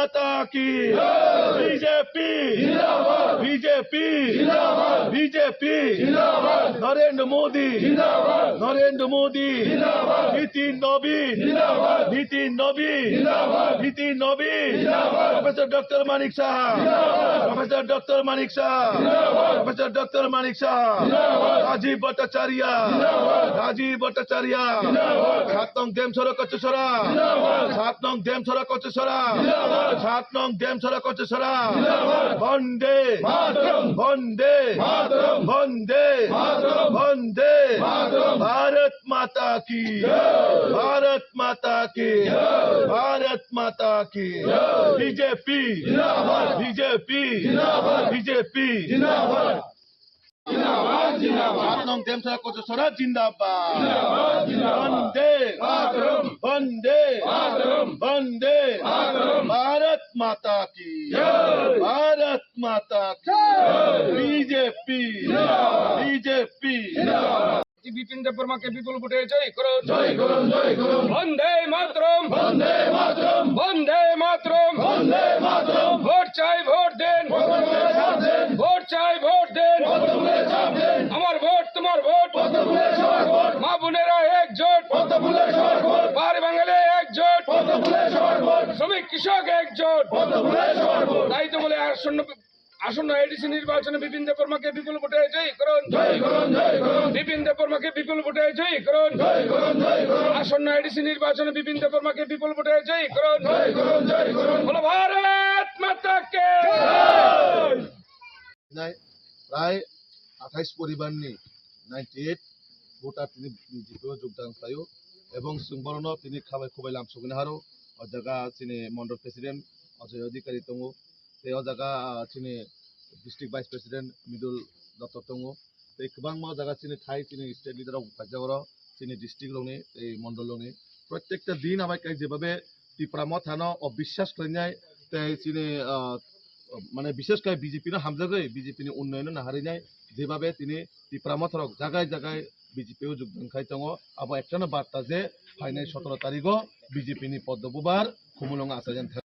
माता की BJP BJP BJP Narendra Modi Nitin नवीन professor doctor Manik Saha professor doctor Manik Saha Rajib Bhattacharya 7 नং देमसरा कचुसरा 7 नং देमसरा कचुसरा 7 नং देमसरा कचुसरा वंदे वंदे वंदे वंदे भारत माता की भारत माता की भारत माता की बीजेपी बीजेपी बीजेपी 7 नং देमसरा कचुसरा जिंदाबाद वंदे वंदे वंदे भारत माता की बीजेपी बीजेपी বিপিন দেববর্মাকে বিপুল ভোটে জয় করুন বন্দে মাতরম বন্দে মাতরম ভোট চাই ভোট দেন ভোট চাই ভোট দেন আমার ভোট তোমার ভোট মা বোনেরা একজোট পাহাড়ি বাঙালি একজোট শ্রমিক কৃষক একজোট তাই তো বলে আসন্ন এডিসি নির্বাচনে বিপিন দেববর্মাকে বিপুল ভোটে জয় করুন বিপিন দেববর্মাকে বিপুল ভোটে জয় করুন আসন্ন এডিসি নির্বাচনে বিপিন দেববর্মাকে বিপুল ভোটে জয় করুন বলো ভারত মাতা কে প্রায় 28 পরিবারনি 98 ভোটার তিনি বিজেপিও যোগদান খায়ো এবং সুবর্ণ তিনি খাবাই খবাই লামসগনে হারো জায়গা তিনি মন্ডল প্রেসিডেন্ট অজয় অধিকারী দङ बे जगह चिनी डिस्ट्रिक्ट वाइस प्रेसिडेंट मिडुल दत्त दङ बे गोबां जगह चिनी थाई चिनी स्टेट लिडार फाइजागर चिनी डिस्ट्रिक्ट लंनि मंडल लंनि प्रत्येकटा दिन आबाय काय जेबाबे तिप्रामो थानो अबिश्वास खालामनाय चिनी माने विशेष काय बीजेपी नो हामजागै बीजेपी नि उन्नयन नाहारिनाय जेबाबे तिनी तिप्रामो थरक जागाय जागाय बीजेपी जोगदान खाय दङ आबो एकटानो बार्ता जे फाइनाय 17 तारिखो बीजेपी नि पद्मबुबार खुमुलंगा आसाजन